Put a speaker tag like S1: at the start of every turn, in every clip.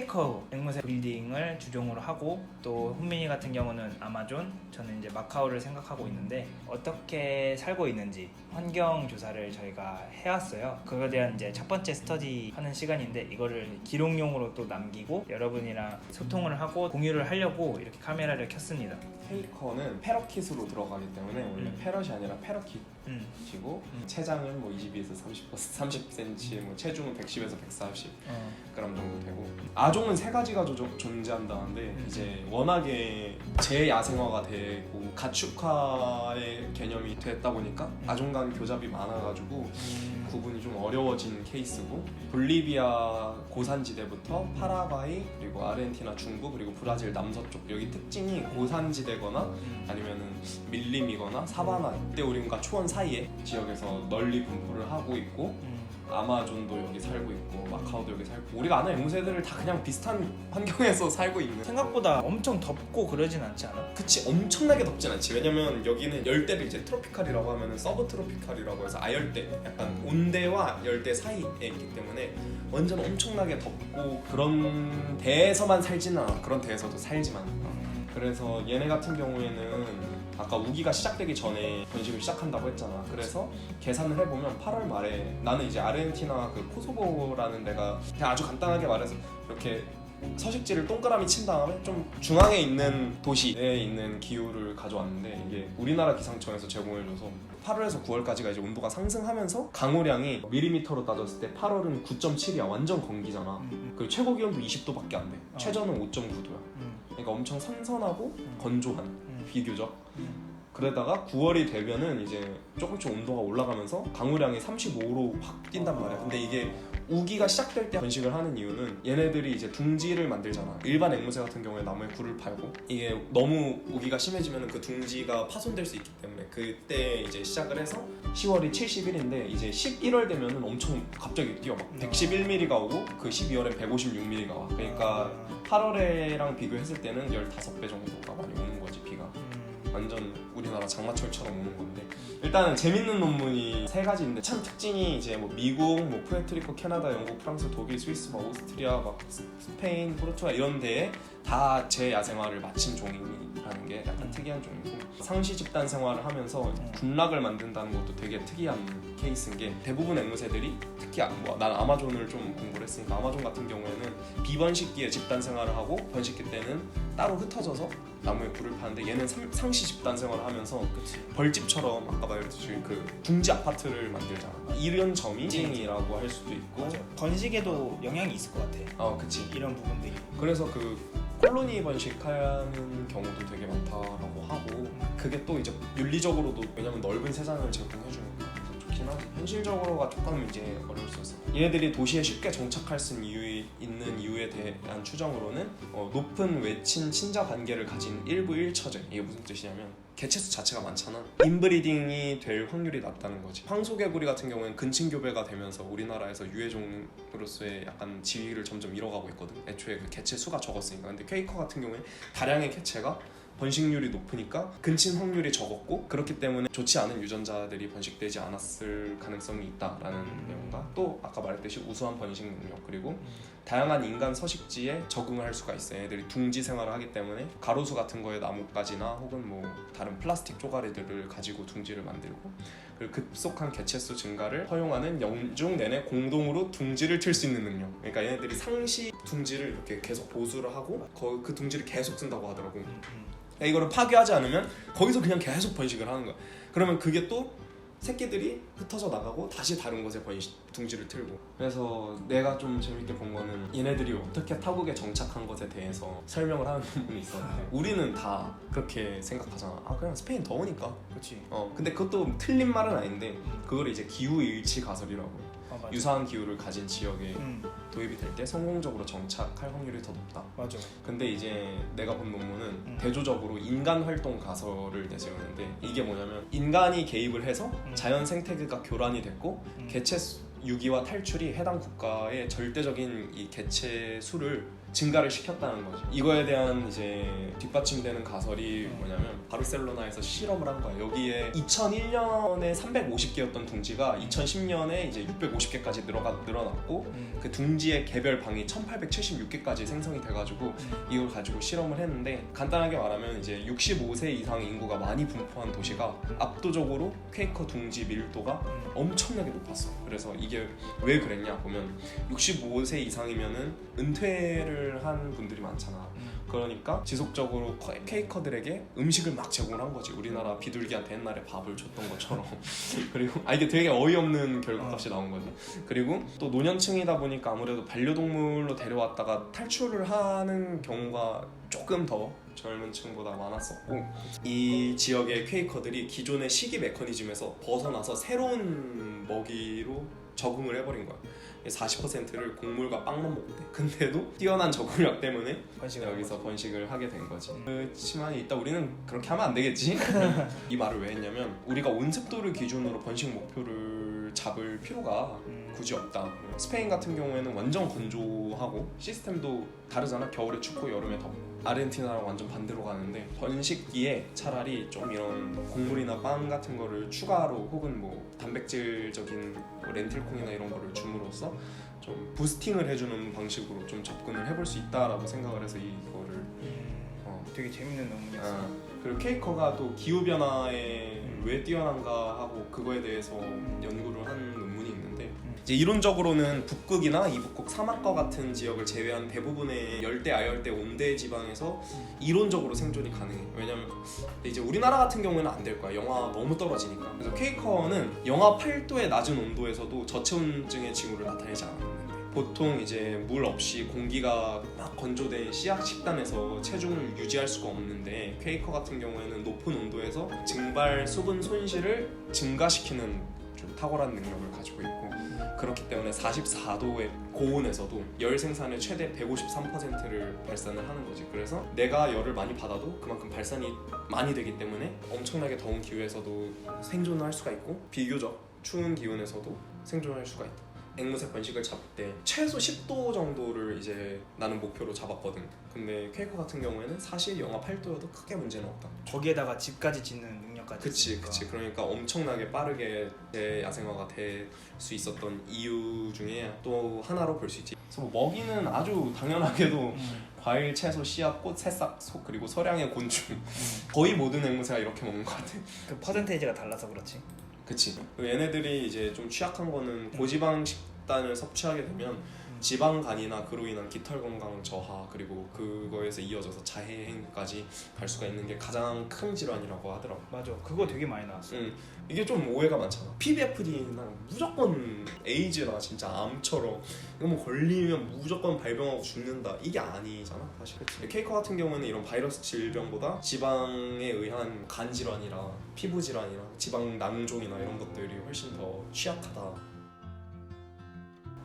S1: 케이커 앵무새 브리딩을 주종으로 하고, 또 훈민이 같은 경우는 아마존, 저는 이제 마카오를 생각하고 있는데 어떻게 살고 있는지 환경 조사를 저희가 해왔어요. 그거에 대한 이제 첫 번째 스터디 하는 시간인데, 이거를 기록용으로 또 남기고 여러분이랑 소통을 하고 공유를 하려고 이렇게 카메라를 켰습니다.
S2: 케이커는 패러킷으로 들어가기 때문에 원래 패럿이 아니라 패러킷이고 체장은 뭐 22에서 30cm, 뭐 체중은 110에서 140g 정도 되고, 아종은 세 가지가 존재한다는데 이제 워낙에 재야생화가 되고 가축화의 개념이 됐다 보니까 아종 간 교잡이 많아가지고 구분이 좀 어려워진 케이스고, 볼리비아 고산지대부터 파라과이, 그리고 아르헨티나 중부, 그리고 브라질 남서쪽, 여기 특징이 고산지대거나 아니면은 밀림이거나 사바나, 이때우림과 초원 사이의 지역에서 널리 분포를 하고 있고, 아마존도 여기 살고 있고 마카오도 여기 살고, 우리가 아는 앵무새들을 다 그냥 비슷한 환경에서 살고 있는.
S1: 생각보다 엄청 덥고 그러진 않지 않아?
S2: 그치, 엄청나게 덥진 않지. 왜냐면 여기는 열대를 이제 트로피칼이라고 하면 서브 트로피칼이라고 해서 아열대, 약간 온대와 열대 사이에 있기 때문에 완전 엄청나게 덥고, 그런 데에서만 살지는 않아. 그런 데에서도 살지만. 그래서 얘네 같은 경우에는 아까 우기가 시작되기 전에 번식을 시작한다고 했잖아. 그래서 계산을 해보면 8월 말에, 나는 이제 아르헨티나 그 코소보라는 데가 그냥 아주 간단하게 말해서 이렇게 서식지를 동그라미 친 다음에 좀 중앙에 있는 도시에 있는 기후를 가져왔는데, 이게 우리나라 기상청에서 제공해줘서 8월에서 9월까지가 이제 온도가 상승하면서 강우량이 밀리미터로 따졌을 때 8월은 9.7이야. 완전 건기잖아. 그리고 최고 기온도 20도밖에 안 돼. 최저는 5.9도야. 그러니까 엄청 선선하고 건조한, 비교적. 그러다가 9월이 되면은 이제 조금씩 온도가 올라가면서 강우량이 35로 확 뛴단 말이야. 근데 이게 우기가 시작될 때 번식을 하는 이유는 얘네들이 이제 둥지를 만들잖아. 일반 앵무새 같은 경우에 나무에 굴을 팔고, 이게 너무 우기가 심해지면 그 둥지가 파손될 수 있기 때문에 그때 이제 시작을 해서 10월이 70일인데 이제 11월 되면은 엄청 갑자기 뛰어. 막 111mm가 오고 그 12월엔 156mm가 와. 그러니까 8월에랑 비교했을 때는 15배 정도가 많이 오는 거지, 비가. 완전 우리나라 장마철처럼 오는 건데, 일단은 재밌는 논문이 3가지인데 참 특징이 이제 뭐 미국, 뭐 푸에르토리코, 캐나다, 영국, 프랑스, 독일, 스위스, 뭐 오스트리아, 막 스페인, 포르투갈 이런 데에 다 재야생화를 마친 종이라는 게 약간 특이한 종이고, 상시 집단 생활을 하면서 군락을 만든다는 것도 되게 특이한 케이스인 게, 대부분 앵무새들이 특히 난 아마존을 좀 공부를 했으니까 아마존 같은 경우에는 비번식기에 집단 생활을 하고 번식기 때는 따로 흩어져서 나무에 굴을 파는데, 얘는 상시 집단 생활을 하면서 벌집처럼 아까 말했듯이 그 둥지 아파트를 만들잖아. 이런 점이 특징이라고 할 수도 있고.
S1: 맞아. 번식에도 영향이 있을 것 같아.
S2: 그치.
S1: 이런 부분들이.
S2: 그래서 그 콜로니 번식하는 경우도 되게 많다라고 하고, 그게 또 이제 윤리적으로도, 왜냐면 넓은 세상을 제공해주니까 좋긴 하지. 현실적으로가 조금 이제 어려울 수 있어. 얘네들이 도시에 쉽게 정착할 수 있는 이유에 대한 추정으로는 높은 외친 친자 관계를 가진 일부 일처제. 이게 무슨 뜻이냐면, 개체수 자체가 많잖아. 인브리딩이 될 확률이 낮다는 거지. 황소개구리 같은 경우에는 근친교배가 되면서 우리나라에서 유해종으로서의 약간 지위를 점점 잃어가고 있거든. 애초에 그 개체 수가 적었으니까. 근데 케이커 같은 경우에 다량의 개체가 번식률이 높으니까 근친 확률이 적었고, 그렇기 때문에 좋지 않은 유전자들이 번식되지 않았을 가능성이 있다라는 내용과, 또 아까 말했듯이 우수한 번식 능력, 그리고 다양한 인간 서식지에 적응을 할 수가 있어요. 얘들이 둥지 생활을 하기 때문에 가로수 같은 거에 나뭇가지나 혹은 뭐 다른 플라스틱 쪼가리들을 가지고 둥지를 만들고, 그리고 급속한 개체수 증가를 허용하는 영중 내내 공동으로 둥지를 틀 수 있는 능력. 그러니까 얘네들이 상시 둥지를 이렇게 계속 보수를 하고 그 둥지를 계속 튼다고 하더라고. 이거를 파괴하지 않으면 거기서 그냥 계속 번식을 하는 거야. 그러면 그게 또 새끼들이 흩어져 나가고 다시 다른 곳에 둥지를 틀고. 그래서 내가 좀 재밌게 본 거는 얘네들이 어떻게 타국에 정착한 것에 대해서 설명을 하는 부분이 있었는데, 우리는 다 그렇게 생각하잖아. 그냥 스페인 더우니까.
S1: 그렇지.
S2: 근데 그것도 틀린 말은 아닌데, 그걸 이제 기후 일치 가설이라고 해.
S1: 맞아.
S2: 유사한 기후를 가진 지역에 도입이 될 때 성공적으로 정착할 확률이 더 높다.
S1: 맞아.
S2: 근데 이제 내가 본 논문은 대조적으로 인간 활동 가설을 내세우는데, 이게 뭐냐면 인간이 개입을 해서 자연 생태계가 교란이 됐고 개체 유기와 탈출이 해당 국가의 절대적인 이 개체 수를 증가를 시켰다는 거지. 이거에 대한 이제 뒷받침되는 가설이 뭐냐면 바르셀로나에서 실험을 한 거야. 여기에 2001년에 350개였던 둥지가 2010년에 이제 650개까지 늘어났고 그 둥지의 개별 방이 1876개까지 생성이 돼가지고 이걸 가지고 실험을 했는데, 간단하게 말하면 이제 65세 이상 인구가 많이 분포한 도시가 압도적으로 퀘이커 둥지 밀도가 엄청나게 높았어. 그래서 이게 왜 그랬냐 보면 65세 이상이면은 은퇴를 한 분들이 많잖아. 그러니까 지속적으로 퀘이커들에게 음식을 막 제공을 한 거지. 우리나라 비둘기한테 옛날에 밥을 줬던 것처럼. 그리고 이게 되게 어이없는 결과값이 나온 거지. 그리고 또 노년층이다 보니까 아무래도 반려동물로 데려왔다가 탈출을 하는 경우가 조금 더 젊은 층보다 많았었고, 이 지역의 퀘이커들이 기존의 식이 메커니즘에서 벗어나서 새로운 먹이로 적응을 해버린 거야. 40%를 곡물과 빵만 먹대. 근데도 뛰어난 적응력 때문에 여기서 번식을 하게 된 거지. 그렇지만 이따 우리는 그렇게 하면 안 되겠지? 이 말을 왜 했냐면, 우리가 온습도를 기준으로 번식 목표를 잡을 필요가 굳이 없다. 스페인 같은 경우에는 완전 건조하고 시스템도 다르잖아. 겨울에 춥고 여름에 덥고. 아르헨티나랑 완전 반대로 가는데, 번식기에 차라리 좀 이런 곡물이나 빵 같은 거를 추가로, 혹은 뭐 단백질적인 뭐 렌틸콩이나 이런 거를 줌으로써 좀 부스팅을 해주는 방식으로 좀 접근을 해볼 수 있다라고 생각을 해서 이거를
S1: 되게 재밌는 논문이었어.
S2: 그리고 퀘이커가 또 기후변화에 왜 뛰어난가 하고 그거에 대해서 연구를 한 논문이 있는데, 이제 이론적으로는 북극이나 이북극 사막과 같은 지역을 제외한 대부분의 열대, 아열대, 온대 지방에서 이론적으로 생존이 가능해. 왜냐면 이제 우리나라 같은 경우에는 안 될 거야. 영하 너무 떨어지니까. 그래서 퀘이커는 영하 8도의 낮은 온도에서도 저체온증의 징후를 나타내지 않았는데, 보통 이제 물 없이 공기가 막 건조된 씨앗 식단에서 체중을 유지할 수가 없는데, 퀘이커 같은 경우에는 높은 온도에서 증발 수분 손실을 증가시키는 좀 탁월한 능력을 가지고 있고, 그렇기 때문에 44도의 고온에서도 열 생산의 최대 153%를 발산을 하는 거지. 그래서 내가 열을 많이 받아도 그만큼 발산이 많이 되기 때문에 엄청나게 더운 기후에서도 생존을 할 수가 있고, 비교적 추운 기온에서도 생존할 수가 있다. 앵무새 번식을 잡을 때 최소 10도 정도를 이제 나는 목표로 잡았거든. 근데 퀘이커 같은 경우에는 사실 영하 8도여도 크게 문제는 없다.
S1: 거기에다가 집까지 짓는 능력까지.
S2: 그치. 그러니까 엄청나게 빠르게 야생화가 될 수 있었던 이유 중에 또 하나로 볼 수 있지. 그래서 뭐 먹이는 아주 당연하게도 과일, 채소, 씨앗, 꽃, 새싹, 소, 그리고 소량의 곤충. 거의 모든 앵무새가 이렇게 먹는 것 같아.
S1: 그 퍼센테이지가 달라서 그렇지.
S2: 그치. 얘네들이 이제 좀 취약한 거는 고지방 식단을 섭취하게 되면 지방간이나 그로 인한 깃털 건강 저하, 그리고 그거에서 이어져서 자해행까지 갈 수가 있는 게 가장 큰 질환이라고 하더라고.
S1: 맞아. 그거 되게 많이 나왔어.
S2: 이게 좀 오해가 많잖아. PBFD나 무조건 에이즈나 진짜 암처럼 이거 뭐 걸리면 무조건 발병하고 죽는다, 이게 아니잖아 사실. 퀘이커 같은 경우에는 이런 바이러스 질병보다 지방에 의한 간 질환이랑 피부 질환이랑 지방 낭종이나 이런 것들이 훨씬 더 취약하다.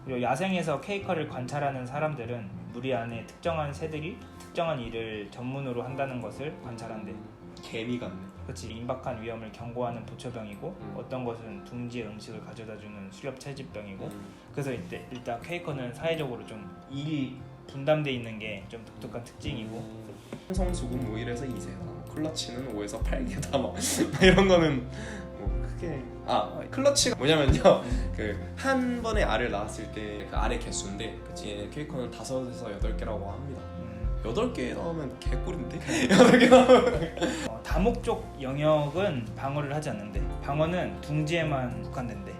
S1: 그리고 야생에서 퀘이커를 관찰하는 사람들은 무리 안에 특정한 새들이 특정한 일을 전문으로 한다는 것을 관찰한대.
S2: 개미 같네.
S1: 그렇지. 임박한 위험을 경고하는 보초병이고, 어떤 것은 둥지에 음식을 가져다주는 수렵 채집병이고. 그래서 일단 퀘이커는 사회적으로 좀 일이 분담돼 있는 게 좀 독특한 특징이고.
S2: 성수군 뭐 1에서 2세다, 클러치는 5에서 8개다 막 이런 거는 뭐 크게. 클러치가 뭐냐면요, 그 한 번에 알을 낳았을 때 그 알의 개수인데, 그치, 퀘이커는 5에서 8개라고 합니다. 8개 나오면 개꿀인데? 8개 나오면
S1: 다목적 영역은 방어를 하지 않는데, 방어는 둥지에만 국한된대.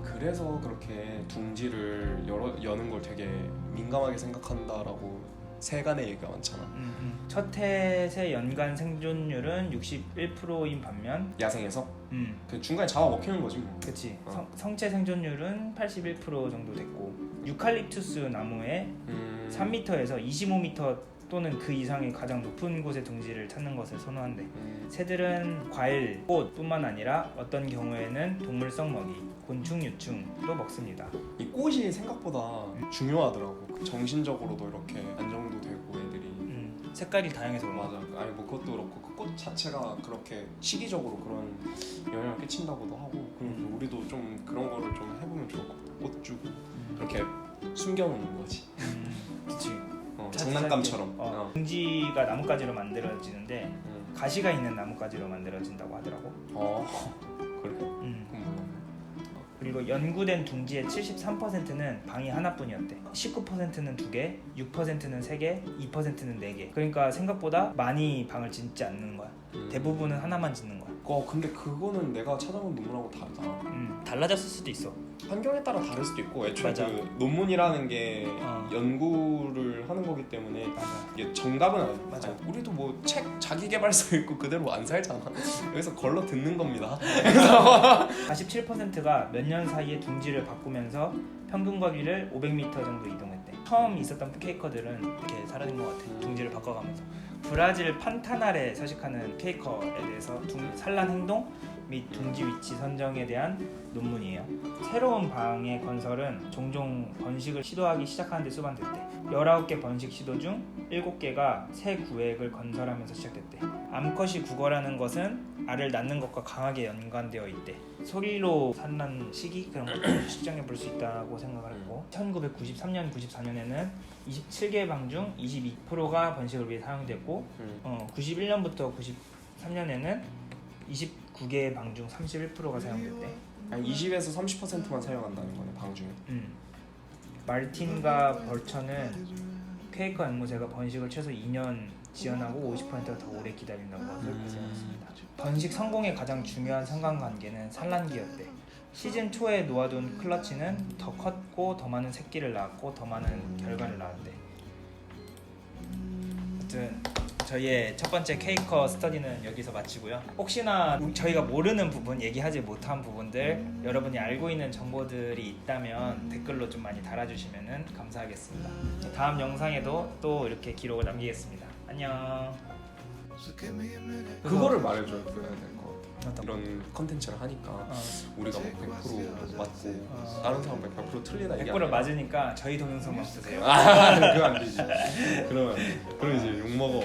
S2: 그래서 그렇게 둥지를 여는 걸 되게 민감하게 생각한다라고 세간의 얘기가 많잖아.
S1: 첫 해의 연간 생존율은 61%인 반면
S2: 야생에서 그 중간에 잡아먹히는 거지 뭐.
S1: 그치. 성체 생존율은 81% 정도 됐고, 유칼립투스 나무에 3m에서 25m 또는 그 이상의 가장 높은 곳의 둥지를 찾는 것을 선호한대. 새들은 과일, 꽃뿐만 아니라 어떤 경우에는 동물성 먹이, 곤충, 유충도 먹습니다.
S2: 이 꽃이 생각보다 중요하더라고. 정신적으로도 이렇게 안정도 되고 애들이.
S1: 색깔이 다양해서 그런가?
S2: 맞아. 아니 뭐 그것도 그렇고 그 꽃 자체가 그렇게 시기적으로 그런 영향을 끼친다고도 하고. 그리고 우리도 좀 그런 거를 좀 해보면 좋을 것 같아. 꽃 주고 그렇게 숨겨놓는 거지.
S1: 그치.
S2: 장난감처럼.
S1: 둥지가 나뭇가지로 만들어지는데 가시가 있는 나뭇가지로 만들어진다고 하더라고.
S2: 그래?
S1: 그리고 연구된 둥지의 73%는 방이 하나뿐이었대. 19%는 2개, 6%는 3개, 2%는 4개. 그러니까 생각보다 많이 방을 짓지 않는 거야. 대부분은 하나만 짓는 거야.
S2: 근데 그거는 내가 찾아본 논문하고 다르다.
S1: 달라졌을 수도 있어.
S2: 환경에 따라 다를 수도 있고 애초에
S1: 맞아.
S2: 그 논문이라는 게 연구를 하는 거기 때문에
S1: 맞아.
S2: 이게 정답은 아니.
S1: 맞아.
S2: 우리도 뭐 책 자기계발서 읽고 그대로 안 살잖아. 여기서 걸러 듣는 겁니다.
S1: 47%가 몇 년 사이에 둥지를 바꾸면서 평균 거리를 500m 정도 이동했대. 처음 있었던 케이커들은 이렇게 사라진 것 같아. 둥지를 바꿔가면서. 브라질 판타날에 서식하는 케이커에 대해서 산란 행동 및 둥지 위치 선정에 대한 논문이에요. 새로운 방의 건설은 종종 번식을 시도하기 시작하는 데 수반됐대. 19개 번식 시도 중 7개가 새 구획을 건설하면서 시작됐대. 암컷이 국어라는 것은 알을 낳는 것과 강하게 연관되어 있대. 소리로 산란 시기 그런 것도 측정해 볼 수 있다고 생각을 했고 1993년, 94년에는 27개 방 중 22%가 번식을 위해 사용됐고 91년부터 93년에는 29개 방 중 31%가 사용됐대.
S2: 20에서 30%만 사용한다는 거네 방 중에.
S1: 말틴과 벌처는 케이커 앵무새가 번식을 최소 2년 지연하고 50%가 더 오래 기다린다고 것을 발견했습니다. 번식 성공의 가장 중요한 상관관계는 산란기였대. 시즌 초에 놓아둔 클러치는 더 컸고 더 많은 새끼를 낳았고 더 많은 결과를 낳았대. 아무튼 저희의 첫 번째 케이커 스터디는 여기서 마치고요. 혹시나 저희가 모르는 부분, 얘기하지 못한 부분들, 여러분이 알고 있는 정보들이 있다면 댓글로 좀 많이 달아주시면 감사하겠습니다. 다음 영상에도 또 이렇게 기록을 남기겠습니다. 안녕.
S2: 그거를 말해줘야 될 것 같아.
S1: 어떤
S2: 이런 컨텐츠를 하니까 우리가 뭐 100% 맞고 다른 사람 100% 틀리다 이게
S1: 100% 맞으니까 저희 동영상만 쓰세요.
S2: 그거 안 되지. 그러면 이제 욕 먹어.